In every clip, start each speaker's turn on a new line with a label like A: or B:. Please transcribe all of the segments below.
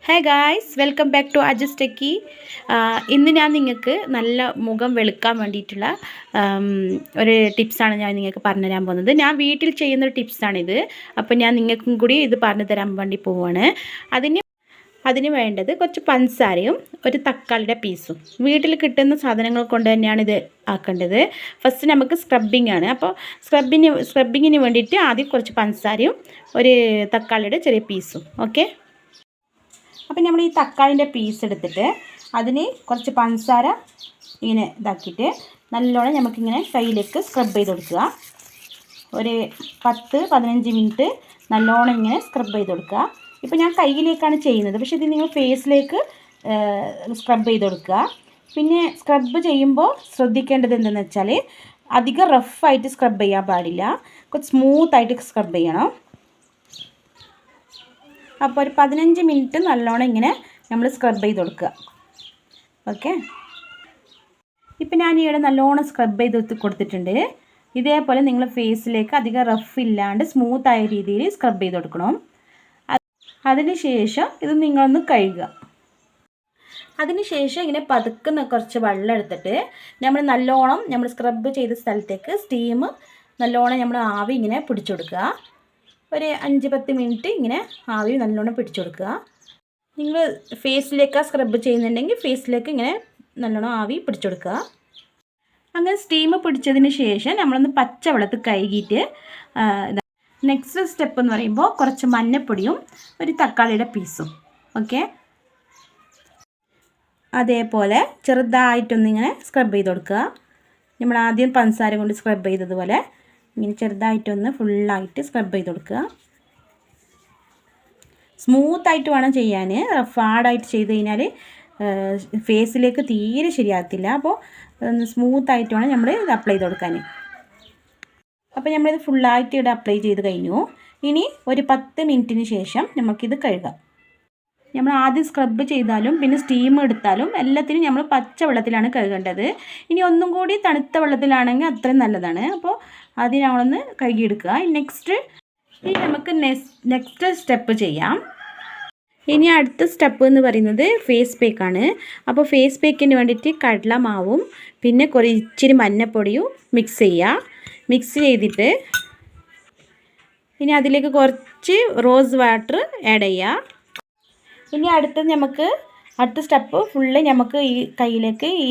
A: Hi guys, welcome back to Ajas techie. ഇന്ന് ഞാൻ നിങ്ങൾക്ക് നല്ല മുഖം വെളുക്കാൻ വേണ്ടിയിട്ടുള്ള ഒരു ടിപ്സാണ് ഞാൻ നിങ്ങൾക്ക് പറഞ്ഞു തരാൻ പോകുന്നത്. ഞാൻ വീട്ടിൽ ചെയ്യുന്നൊരു ടിപ്സാണിത്. അപ്പോൾ ഞാൻ നിങ്ങൾക്കും കൂടി ഇത് പറഞ്ഞു തരാൻ വേണ്ടി പോവുകയാണ്. അതിന് വേണ്ടത് കുറച്ച് പഞ്ചസാരയും ഒരു തക്കാളിയുടെ പീസും. വീട്ടിൽ കിട്ടുന്ന സാധനങ്ങൾ കൊണ്ട് തന്നെയാണ് ഇത് ആക്കേണ്ടത്. ഫസ്റ്റ് നമുക്ക് സ്ക്രബിങ് ആണ്. അപ്പോൾ സ്ക്രബിങ്ങിന് വേണ്ടിയിട്ട് ആദ്യം കുറച്ച് പഞ്ചസാരയും ഒരു തക്കാളിയുടെ ചെറിയ പീസും. ഓക്കെ, അപ്പം നമ്മൾ ഈ തക്കാളിൻ്റെ പീസ് എടുത്തിട്ട് അതിന് കുറച്ച് പഞ്ചസാര ഇങ്ങനെ ഇതാക്കിയിട്ട് നല്ലോണം നമുക്കിങ്ങനെ കയ്യിലേക്ക് സ്ക്രബ് ചെയ്ത് കൊടുക്കുക. ഒരു 10-15 മിനിറ്റ് നല്ലോണം ഇങ്ങനെ സ്ക്രബ് ചെയ്ത് കൊടുക്കുക. ഇപ്പോൾ ഞാൻ കയ്യിലേക്കാണ് ചെയ്യുന്നത്, പക്ഷേ ഇത് നിങ്ങൾ ഫേസിലേക്ക് സ്ക്രബ് ചെയ്ത് കൊടുക്കുക. പിന്നെ സ്ക്രബ് ചെയ്യുമ്പോൾ ശ്രദ്ധിക്കേണ്ടത് എന്തെന്ന് വെച്ചാൽ അധികം റഫായിട്ട് സ്ക്രബ് ചെയ്യാൻ പാടില്ല, കുറച്ച് സ്മൂത്തായിട്ട് സ്ക്രബ് ചെയ്യണം. അപ്പോൾ ഒരു 15 മിനിറ്റ് നല്ലോണം ഇങ്ങനെ നമ്മൾ സ്ക്രബ് ചെയ്ത് കൊടുക്കുക. ഓക്കെ, ഇപ്പം ഞാൻ ഇവിടെ നല്ലോണം സ്ക്രബ് ചെയ്ത് കൊടുത്തിട്ടുണ്ട്. ഇതേപോലെ നിങ്ങൾ ഫേസിലേക്ക് അധികം റഫ് ഇല്ലാണ്ട് സ്മൂത്തായ രീതിയിൽ സ്ക്രബ് ചെയ്ത് കൊടുക്കണം. അതിന് ശേഷം ഇത് നിങ്ങളൊന്ന് കഴുകുക. അതിന് ശേഷം ഇങ്ങനെ പതുക്കുന്ന കുറച്ച് വെള്ളം എടുത്തിട്ട് നമ്മൾ സ്ക്രബ് ചെയ്ത സ്ഥലത്തേക്ക് സ്റ്റീം നല്ലോണം നമ്മൾ ആവി ഇങ്ങനെ പിടിച്ചു കൊടുക്കുക. ഒരു 5-10 മിനിറ്റ് ഇങ്ങനെ ആവി നല്ലോണം പിടിച്ചു കൊടുക്കുക. നിങ്ങൾ ഫേസിലേക്ക് സ്ക്രബ് ചെയ്യുന്നുണ്ടെങ്കിൽ ഫേസിലേക്ക് ഇങ്ങനെ നല്ലോണം ആവി പിടിച്ചു കൊടുക്കുക. അങ്ങനെ സ്റ്റീം പിടിച്ചതിന് ശേഷം നമ്മളൊന്ന് പച്ചവെള്ളത്തിൽ കഴുകിയിട്ട് നെക്സ്റ്റ് സ്റ്റെപ്പ് എന്ന് പറയുമ്പോൾ കുറച്ച് മഞ്ഞൾപ്പൊടിയും ഒരു തക്കാളിയുടെ പീസും. ഓക്കെ, അതേപോലെ ചെറുതായിട്ടൊന്നിങ്ങനെ സ്ക്രബ് ചെയ്ത് കൊടുക്കുക. നമ്മൾ ആദ്യം പഞ്ചസാര കൊണ്ട് സ്ക്രബ് ചെയ്തതുപോലെ ഇങ്ങനെ ചെറുതായിട്ടൊന്ന് ഫുള്ളായിട്ട് സ്ക്രബ് ചെയ്ത് കൊടുക്കുക. സ്മൂത്തായിട്ട് വേണം ചെയ്യാൻ. ഹാർഡായിട്ട് ചെയ്ത് കഴിഞ്ഞാൽ ഫേസിലേക്ക് തീരെ ശരിയാകത്തില്ല. അപ്പോൾ സ്മൂത്തായിട്ട് വേണം നമ്മൾ ഇത് അപ്ലൈ ചെയ്ത് കൊടുക്കാൻ. അപ്പോൾ നമ്മളിത് ഫുള്ളായിട്ട് ഇവിടെ അപ്ലൈ ചെയ്ത് കഴിഞ്ഞു. ഇനി ഒരു 10 മിനിറ്റിന് ശേഷം നമുക്കിത് കഴുകാം. നമ്മൾ ആദ്യം സ്ക്രബ് ചെയ്താലും പിന്നെ സ്റ്റീം എടുത്താലും എല്ലാത്തിനും നമ്മൾ പച്ചവെള്ളത്തിലാണ് കഴുകേണ്ടത്. ഇനി ഒന്നും കൂടി തണുത്ത വെള്ളത്തിലാണെങ്കിൽ അത്രയും നല്ലതാണ്. അപ്പോൾ ആദ്യം നമ്മളൊന്ന് കഴുകിയെടുക്കുക. ഇനി നമുക്ക് നെക്സ്റ്റ് സ്റ്റെപ്പ് ചെയ്യാം. ഇനി അടുത്ത സ്റ്റെപ്പ് എന്ന് പറയുന്നത് ഫേസ് പാക്കാണ്. അപ്പോൾ ഫേസ് പാക്കിന് വേണ്ടിയിട്ട് കടലമാവും പിന്നെ ഇച്ചിരി മഞ്ഞൾപ്പൊടിയും മിക്സ് ചെയ്യുക. മിക്സ് ചെയ്തിട്ട് ഇനി അതിലേക്ക് കുറച്ച് റോസ് വാട്ടർ ആഡ് ചെയ്യുക. ഇനി അടുത്ത സ്റ്റെപ്പ് ഫുള്ള് നമുക്ക് ഈ കയ്യിലേക്ക് ഈ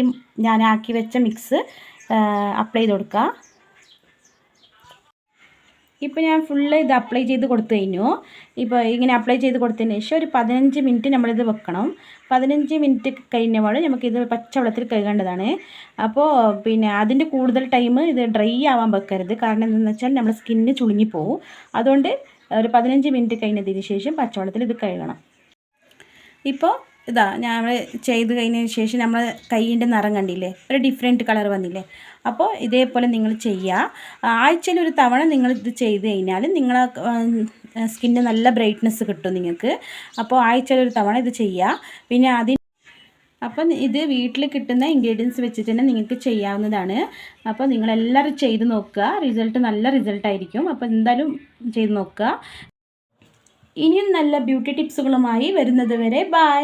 A: ഞാൻ ആക്കി വെച്ച മിക്സ് അപ്ലൈ ചെയ്ത് കൊടുക്കുക. ഇപ്പോൾ ഞാൻ ഫുള്ള് ഇത് അപ്ലൈ ചെയ്ത് കൊടുത്തു കഴിഞ്ഞു. ഇപ്പോൾ ഇങ്ങനെ അപ്ലൈ ചെയ്ത് കൊടുത്തതിന് ശേഷം ഒരു 15 മിനിറ്റ് നമ്മളിത് വെക്കണം. 15 മിനിറ്റ് കഴിഞ്ഞപാട് നമുക്കിത് പച്ചവെള്ളത്തിൽ കഴുകേണ്ടതാണ്. അപ്പോൾ പിന്നെ അതിൻ്റെ കൂടുതൽ ടൈം ഇത് ഡ്രൈ ആവാൻ വെക്കരുത്. കാരണം എന്താണെന്ന് വെച്ചാൽ നമ്മുടെ സ്കിന്ന് ചുളുങ്ങിപ്പോവും. അതുകൊണ്ട് ഒരു 15 മിനിറ്റ് കഴിഞ്ഞതിന് ശേഷം പച്ചവെള്ളത്തിൽ ഇത് കഴുകണം. ഇപ്പോൾ നമ്മൾ ചെയ്ത് കഴിഞ്ഞതിന് ശേഷം നമ്മൾ കൈയിൻ്റെ നിറം കണ്ടില്ലേ, ഒരു ഡിഫറെൻറ്റ് കളർ വന്നില്ലേ. അപ്പോൾ ഇതേപോലെ നിങ്ങൾ ചെയ്യുക. ആഴ്ചയിൽ ഒരു തവണ നിങ്ങളിത് ചെയ്ത് കഴിഞ്ഞാൽ നിങ്ങളെ സ്കിന്നിന് നല്ല ബ്രൈറ്റ്നസ് കിട്ടും നിങ്ങൾക്ക്. അപ്പോൾ ആഴ്ചയിൽ ഒരു തവണ ഇത് ചെയ്യുക. പിന്നെ അപ്പം ഇത് വീട്ടിൽ കിട്ടുന്ന ഇൻഗ്രീഡിയൻസ് വെച്ചിട്ട് തന്നെ നിങ്ങൾക്ക് ചെയ്യാവുന്നതാണ്. അപ്പോൾ നിങ്ങളെല്ലാവരും ചെയ്ത് നോക്കുക. നല്ല റിസൾട്ടായിരിക്കും. അപ്പോൾ എന്തായാലും ചെയ്ത് നോക്കുക. ഇനിയും നല്ല ബ്യൂട്ടി ടിപ്സുകളുമായി വരുന്നത് വരെ ബൈ.